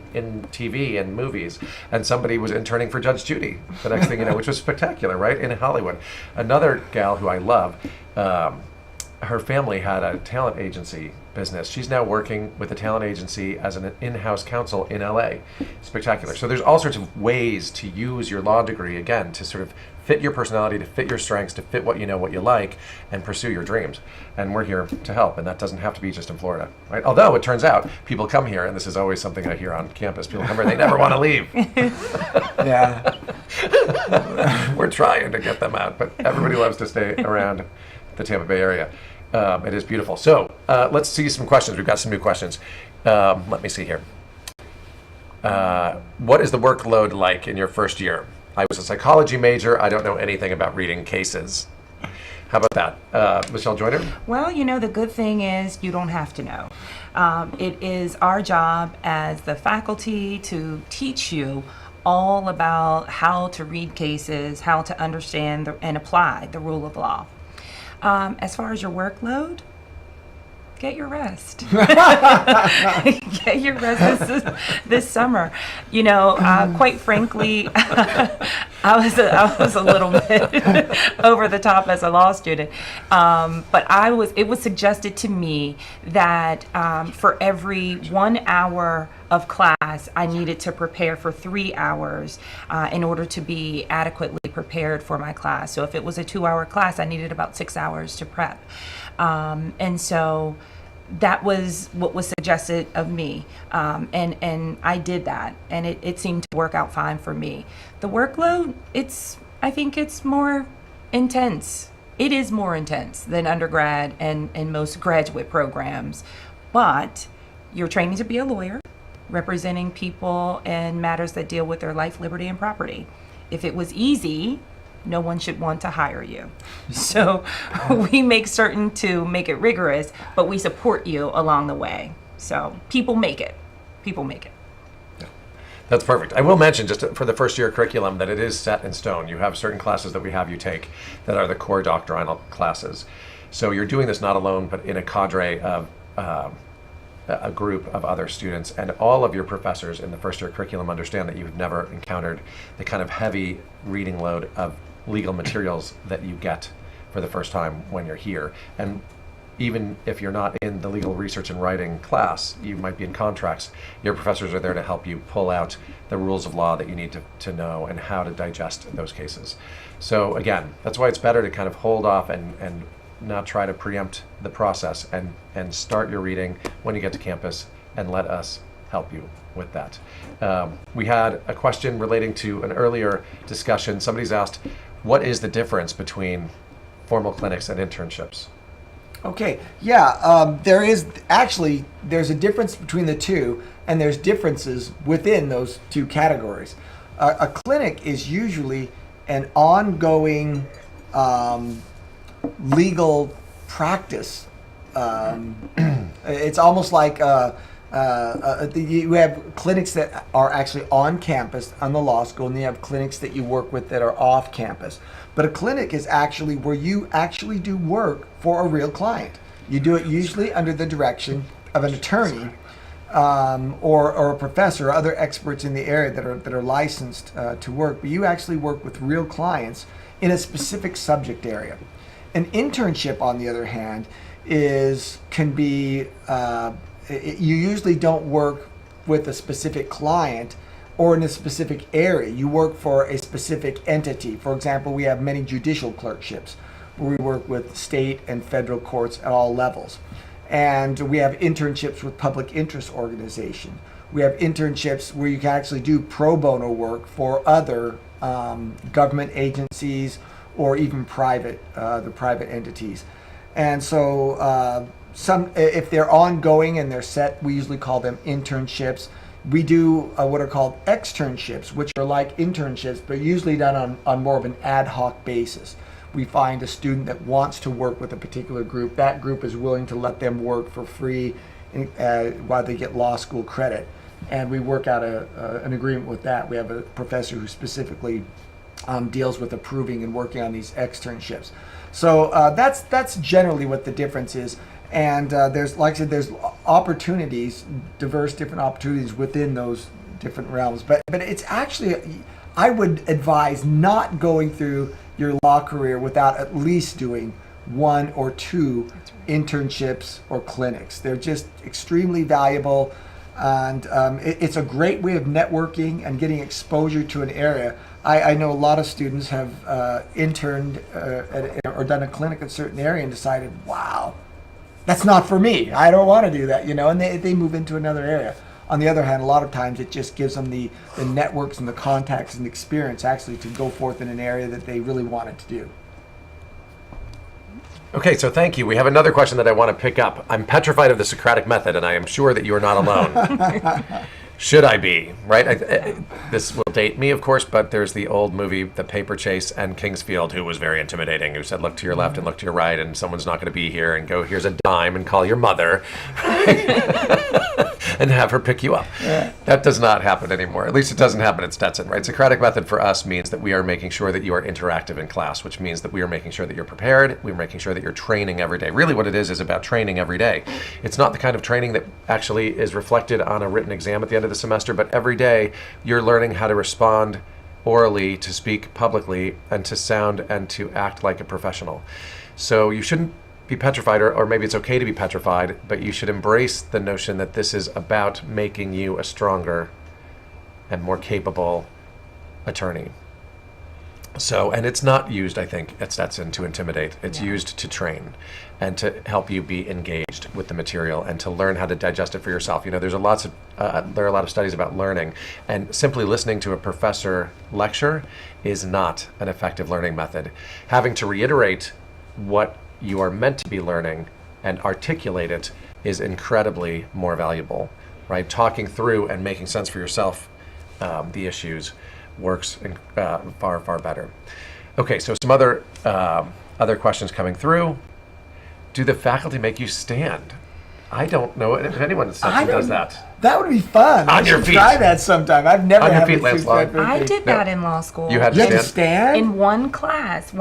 TV and movies, and somebody was interning for Judge Judy, the next thing you know, which was spectacular, right, in Hollywood. Another gal who I love, her family had a talent agency business. She's now working with a talent agency as an in-house counsel in LA. Spectacular. So there's all sorts of ways to use your law degree, again, to sort of fit your personality, to fit your strengths, to fit what you know, what you like, and pursue your dreams. And we're here to help, and that doesn't have to be just in Florida, right? Although it turns out people come here, and this is always something I hear on campus, people come here, they never want to leave. Yeah. We're trying to get them out, but everybody loves to stay around the Tampa Bay area. It is beautiful. So let's see some questions. We've got some new questions. Let me see here. What is the workload like in your first year? I was a psychology major. I don't know anything about reading cases. How about that? Michele Joyner? Well, you know, the good thing is you don't have to know. It is our job as the faculty to teach you all about how to read cases, how to understand and apply the rule of law. As far as your workload, get your rest. Get your rest this summer. You know, quite frankly, I was a little bit over the top as a law student, but it was suggested to me that for every 1 hour of class, I needed to prepare for 3 hours in order to be adequately prepared for my class. So if it was a 2-hour class, I needed about 6 hours to prep. And so that was what was suggested of me. And I did that, and it seemed to work out fine for me. The workload, I think it's more intense. It is more intense than undergrad and most graduate programs, but you're training to be a lawyer, representing people and matters that deal with their life, liberty, and property. If it was easy, no one should want to hire you. So we make certain to make it rigorous, but we support you along the way. So people make it. People make it. That's perfect. I will mention just for the first year curriculum that it is set in stone. You have certain classes that we have you take that are the core doctrinal classes. So you're doing this not alone, but in a cadre of a group of other students, and all of your professors in the first year curriculum understand that you've never encountered the kind of heavy reading load of legal materials that you get for the first time when you're here. And even if you're not in the legal research and writing class, you might be in contracts, your professors are there to help you pull out the rules of law that you need to know and how to digest those cases. So again, that's why it's better to kind of hold off and not try to preempt the process and start your reading when you get to campus and let us help you with that. We had a question relating to an earlier discussion. Somebody's asked, what is the difference between formal clinics and internships? Okay, yeah, there's a difference between the two, and there's differences within those two categories. A clinic is usually an ongoing legal practice. It's almost like you have clinics that are actually on campus on the law school, and you have clinics that you work with that are off campus. But a clinic is actually where you actually do work for a real client. You do it usually under the direction of an attorney or a professor or other experts in the area that are licensed to work. But you actually work with real clients in a specific subject area. An internship, on the other hand, can be you usually don't work with a specific client or in a specific area. You work for a specific entity. For example, we have many judicial clerkships where we work with state and federal courts at all levels. And we have internships with public interest organizations. We have internships where you can actually do pro bono work for other government agencies or even the private entities. And so if they're ongoing and they're set, we usually call them internships. We do what are called externships, which are like internships, but usually done on more of an ad hoc basis. We find a student that wants to work with a particular group. That group is willing to let them work for free while they get law school credit. And we work out an agreement with that. We have a professor who specifically deals with approving and working on these externships. So that's generally what the difference is. And there's, like I said, there's opportunities, diverse different opportunities within those different realms. But it's actually, I would advise not going through your law career without at least doing 1 or 2 internships or clinics. They're just extremely valuable, and it's a great way of networking and getting exposure to an area. I know a lot of students have interned or done a clinic in a certain area and decided, wow, that's not for me. I don't want to do that, and they move into another area. On the other hand, a lot of times it just gives them the networks and the contacts and the experience actually to go forth in an area that they really wanted to do. Okay, so thank you. We have another question that I want to pick up. I'm petrified of the Socratic Method, and I am sure that you are not alone. Should I be, right? This will date me, of course, but there's the old movie, The Paper Chase, and Kingsfield, who was very intimidating, who said, look to your left and look to your right, and someone's not going to be here, and go, here's a dime, and call your mother. and have her pick you up. Yeah. That does not happen anymore. At least it doesn't happen at Stetson, right? Socratic Method for us means that we are making sure that you are interactive in class, which means that we are making sure that you're prepared. We're making sure that you're training every day. Really what it is about training every day. It's not the kind of training that actually is reflected on a written exam at the end of the semester, but every day you're learning how to respond orally, to speak publicly, and to sound and to act like a professional. So you shouldn't be petrified, or maybe it's okay to be petrified, but you should embrace the notion that this is about making you a stronger and more capable attorney. So, and it's not used, I think, at Stetson to intimidate. It's used to train and to help you be engaged with the material and to learn how to digest it for yourself. You know, there are a lot of studies about learning, and simply listening to a professor lecture is not an effective learning method. Having to reiterate what you are meant to be learning and articulate it is incredibly more valuable, right? Talking through and making sense for yourself the issues works far, far better. Okay, so some other questions coming through. Do the faculty make you stand? I don't know if anyone does that. That would be fun. On your feet. Try that sometime. I've never on your had feet, Lance Law. I did that in law school. You had to stand? In one class.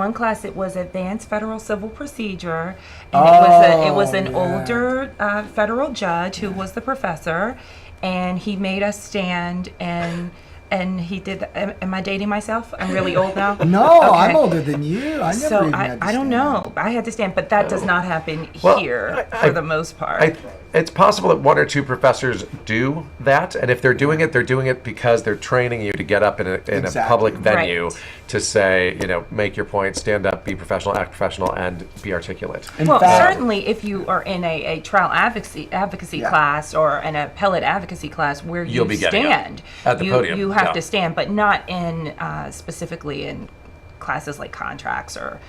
It was Advanced Federal Civil Procedure, and it was an older federal judge who was the professor, and he made us stand and he did. Am I dating myself? I'm really old now. No, okay. I'm older than you. I never so even had to I don't know. I had to stand, but that does not happen here for the most part. It's possible that one or two professors do that, and if they're doing it because they're training you to get up in a public venue to say, you know, make your point, stand up, be professional, act professional, and be articulate. Well, certainly if you are in a trial advocacy class or an appellate advocacy class where you stand at the podium. You have to stand, but not in specifically in classes like contracts or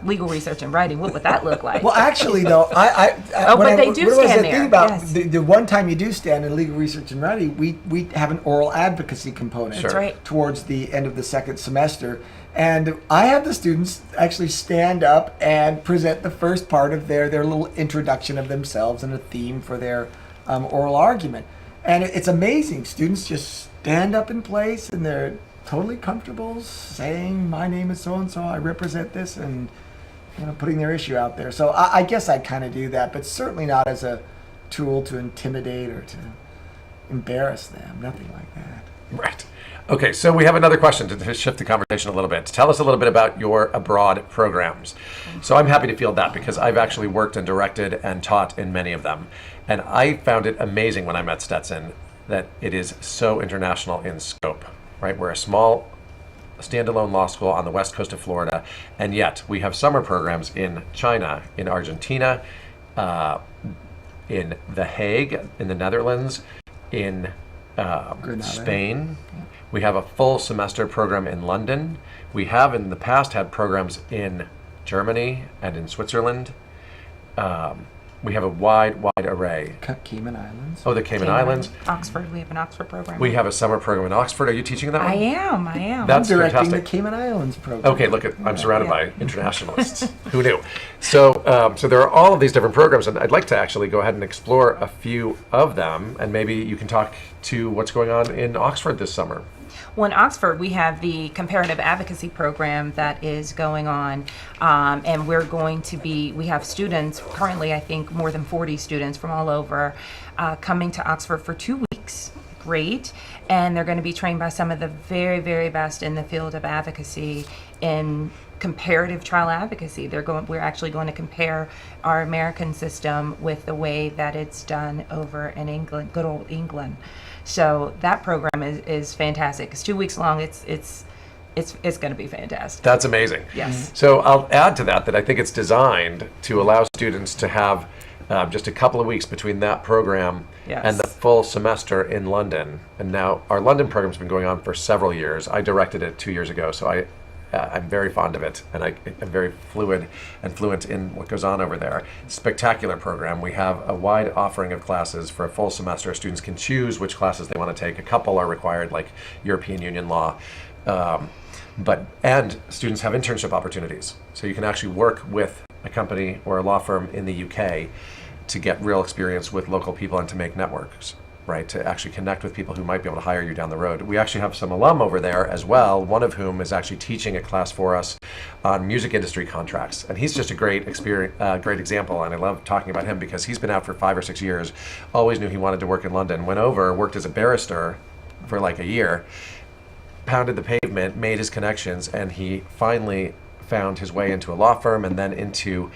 legal research and writing. What would that look like? Well, actually, though, but they do stand there. Thing about the one time you do stand in legal research and writing, we have an oral advocacy component towards the end of the second semester. And I have the students actually stand up and present the first part of their little introduction of themselves and a theme for their oral argument. And it's amazing. Students just stand up in place and they're totally comfortable saying, my name is so-and-so, I represent this, and putting their issue out there. So I guess I kind of do that, but certainly not as a tool to intimidate or to embarrass them, nothing like that. Right. Okay, so we have another question to shift the conversation a little bit. Tell us a little bit about your abroad programs. So I'm happy to field that because I've actually worked and directed and taught in many of them. And I found it amazing when I met Stetson that it is so international in scope. Right, we're a small standalone law school on the west coast of Florida, and yet we have summer programs in China, in Argentina, in The Hague, in the Netherlands, in Spain. We have a full semester program in London. We have in the past had programs in Germany and in Switzerland. We have a wide array. Cayman Islands. Oh, the Cayman Islands. Oxford. We have an Oxford program. We have a summer program in Oxford. Are you teaching that one? I am. That's I'm directing fantastic. the Cayman Islands program. Okay, look, I'm surrounded by internationalists. Who knew? So there are all of these different programs, and I'd like to actually go ahead and explore a few of them, and maybe you can talk to what's going on in Oxford this summer. Well, in Oxford, we have the Comparative Advocacy program that is going on, and we have students, currently I think more than 40 students from all over, coming to Oxford for 2 weeks. Great. And they're going to be trained by some of the very, very best in the field of advocacy in comparative trial advocacy. We're actually going to compare our American system with the way that it's done over in England, good old England. So that program is fantastic. It's 2 weeks long. It's going to be fantastic. That's amazing. Yes. So I'll add to that I think it's designed to allow students to have just a couple of weeks between that program and the full semester in London. And now our London program's been going on for several years. I directed it 2 years ago, so I'm very fond of it, and I'm very fluid and fluent in what goes on over there. Spectacular program. We have a wide offering of classes for a full semester. Students can choose which classes they want to take. A couple are required, like European Union law. And students have internship opportunities. So you can actually work with a company or a law firm in the UK to get real experience with local people and to make networks, right? To actually connect with people who might be able to hire you down the road. We actually have some alum over there as well, one of whom is actually teaching a class for us on music industry contracts. And he's just a great example, and I love talking about him because he's been out for 5 or 6 years, always knew he wanted to work in London, went over, worked as a barrister for like a year, pounded the pavement, made his connections, and he finally found his way into a law firm and then into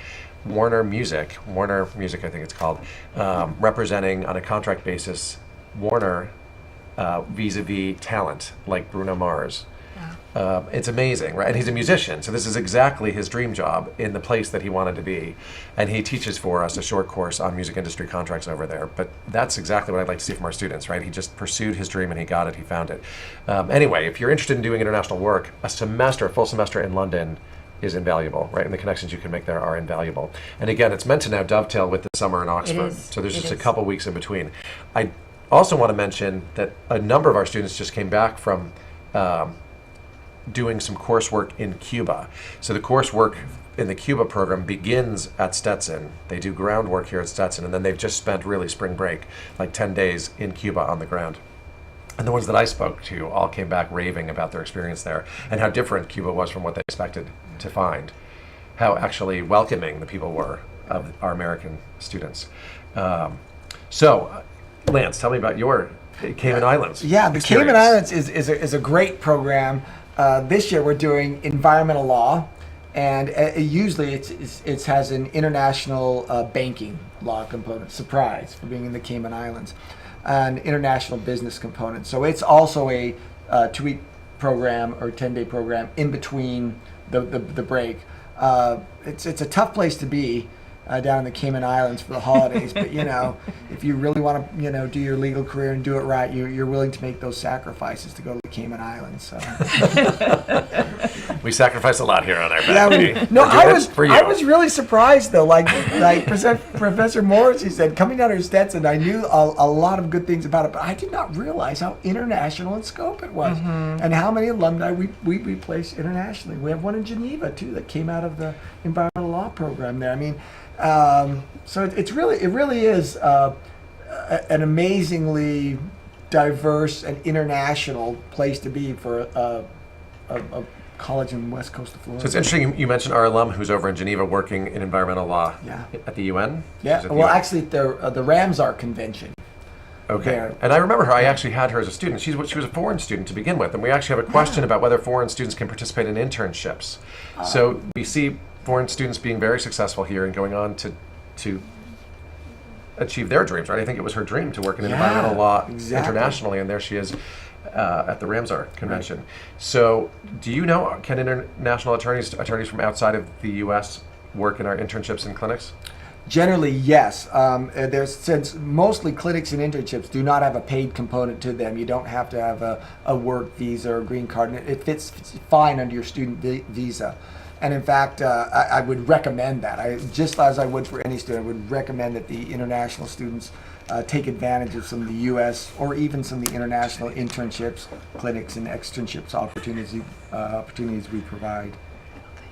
Warner Music I think it's called, representing on a contract basis Warner vis-a-vis talent like Bruno Mars. It's amazing, right? And he's a musician, so this is exactly his dream job in the place that he wanted to be. And he teaches for us a short course on music industry contracts over there. But that's exactly what I'd like to see from our students, right? He just pursued his dream and he got it, he found it. Anyway, if you're interested in doing international work, a full semester in London is invaluable, right? And the connections you can make there are invaluable. And again, it's meant to now dovetail with the summer in Oxford. So there's just a couple weeks in between. I also want to mention that a number of our students just came back from doing some coursework in Cuba. So the coursework in the Cuba program begins at Stetson. They do groundwork here at Stetson, and then they've just spent really spring break, like 10 days in Cuba on the ground. And the ones that I spoke to all came back raving about their experience there and how different Cuba was from what they expected to find, how actually welcoming the people were of our American students. So, Lance, tell me about your Cayman Islands. Yeah, the Cayman Islands is a great program. This year we're doing environmental law, and usually it has an international banking law component. Surprise for being in the Cayman Islands. An international business component. So it's also a 2-week program or 10-day program in between the break. It's a tough place to be down in the Cayman Islands for the holidays, but if you really want to do your legal career and do it right, you're willing to make those sacrifices to go to the Cayman Islands. So. We sacrifice a lot here on our faculty. I was really surprised though. Like Professor Morrissey said, coming down to Stetson, I knew a lot of good things about it, but I did not realize how international in scope it was, and how many alumni we place internationally. We have one in Geneva too that came out of the environmental law program there. I mean, so it really is an amazingly diverse and international place to be for a college in the west coast of Florida. So it's interesting you mentioned our alum who's over in Geneva working in environmental law at the UN? Yeah, well actually the Ramsar Convention. Okay, There. and I remember her, I actually had her as a student. She was a foreign student to begin with, and we actually have a question about whether foreign students can participate in internships. So we see foreign students being very successful here and going on to achieve their dreams, right? I think it was her dream to work in environmental law internationally, and there she is at the Ramsar Convention. Right. So do you know, can international attorneys from outside of the U.S. work in our internships and clinics? Generally, yes. Since mostly clinics and internships do not have a paid component to them, you don't have to have a work visa or a green card, and it fits fine under your student visa. And in fact, I would recommend that. Just as I would for any student, I would recommend that the international students take advantage of some of the U.S. or even some of the international internships, clinics, and externships opportunities we provide.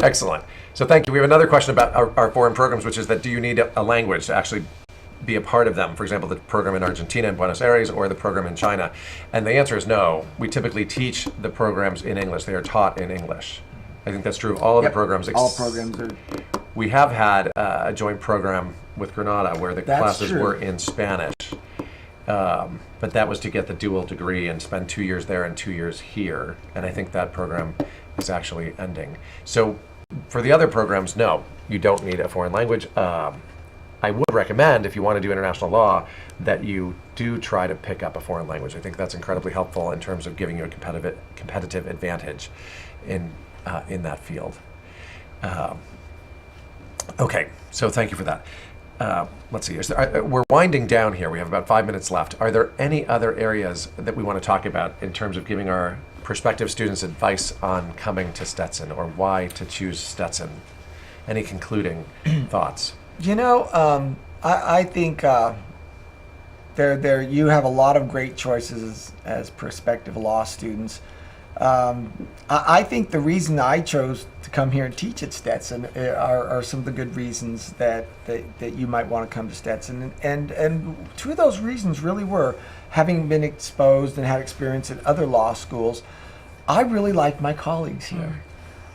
Excellent. So thank you. We have another question about our foreign programs, which is that do you need a language to actually be a part of them? For example, the program in Argentina in Buenos Aires or the program in China. And the answer is no. We typically teach the programs in English. They are taught in English. I think that's true of all of the programs. All programs are. We have had a joint program with Granada where the classes were in Spanish. But that was to get the dual degree and spend 2 years there and 2 years here. And I think that program is actually ending. So for the other programs, no, you don't need a foreign language. I would recommend, if you want to do international law, that you do try to pick up a foreign language. I think that's incredibly helpful in terms of giving you a competitive advantage in that field. Okay, so thank you for that. Let's see, we're winding down here. We have about 5 minutes left. Are there any other areas that we want to talk about in terms of giving our prospective students advice on coming to Stetson or why to choose Stetson? Any concluding thoughts? I think there you have a lot of great choices as prospective law students. I think the reason I chose to come here and teach at Stetson are some of the good reasons that you might want to come to Stetson. And two of those reasons really were having been exposed and had experience at other law schools. I really like my colleagues here.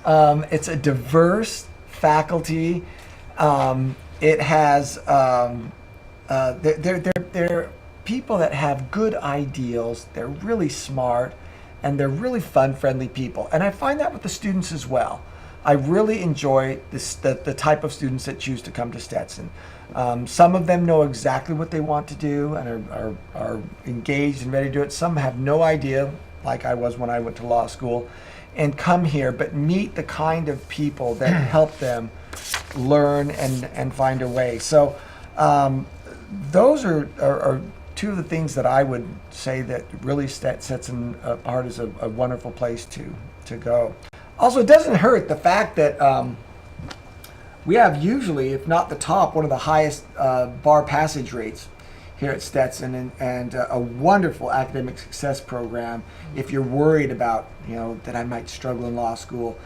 It's a diverse faculty. It has they're people that have good ideals. They're really smart, and they're really fun, friendly people. And I find that with the students as well. I really enjoy the type of students that choose to come to Stetson. Some of them know exactly what they want to do and are engaged and ready to do it. Some have no idea, like I was when I went to law school, and come here, but meet the kind of people that help them learn and find a way. So those are two of the things that I would say that really sets Stetson apart as a wonderful place to go. Also, it doesn't hurt the fact that we have usually, if not the top, one of the highest bar passage rates here at Stetson, and a wonderful academic success program. If you're worried about, that I might struggle in law school,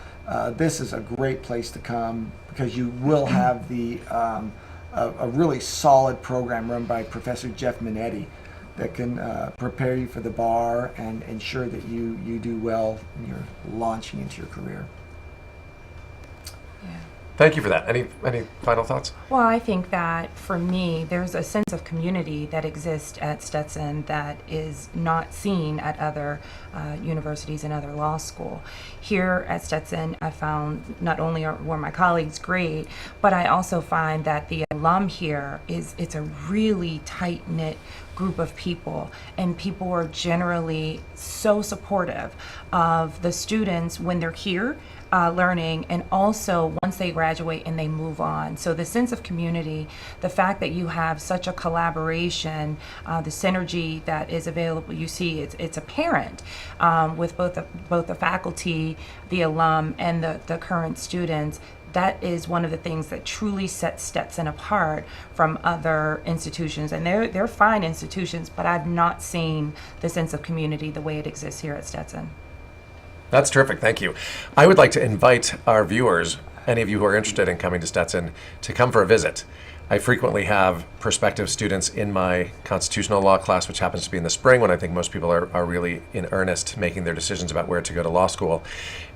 this is a great place to come, because you will have a really solid program run by Professor Jeff Minetti that can prepare you for the bar and ensure that you do well when you're launching into your career. Thank you for that. Any final thoughts? Well, I think that for me, there's a sense of community that exists at Stetson that is not seen at other universities and other law school. Here at Stetson, I found not only were my colleagues great, but I also find that the alum here it's a really tight-knit group of people, and people are generally so supportive of the students when they're here learning, and also once they graduate and they move on. So the sense of community, the fact that you have such a collaboration, the synergy that is available, you see it's apparent with both the faculty, the alum, and the current students. That is one of the things that truly sets Stetson apart from other institutions. And they're fine institutions, but I've not seen the sense of community the way it exists here at Stetson. That's terrific. Thank you. I would like to invite our viewers, any of you who are interested in coming to Stetson, to come for a visit. I frequently have prospective students in my constitutional law class, which happens to be in the spring, when I think most people are really in earnest making their decisions about where to go to law school.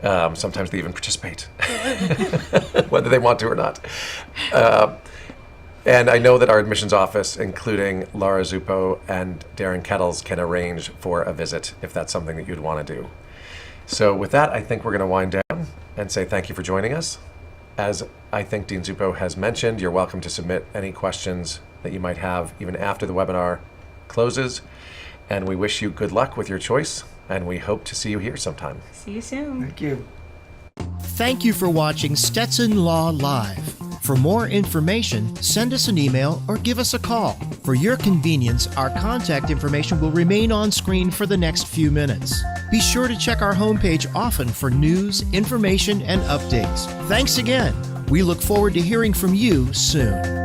Sometimes they even participate, whether they want to or not. And I know that our admissions office, including Laura Zuppo and Darren Kettles, can arrange for a visit if that's something that you'd want to do. So with that, I think we're going to wind down and say thank you for joining us. As I think Dean Zuppo has mentioned, you're welcome to submit any questions that you might have even after the webinar closes. And we wish you good luck with your choice, and we hope to see you here sometime. See you soon. Thank you. Thank you for watching Stetson Law Live. For more information, send us an email or give us a call. For your convenience, our contact information will remain on screen for the next few minutes. Be sure to check our homepage often for news, information, and updates. Thanks again. We look forward to hearing from you soon.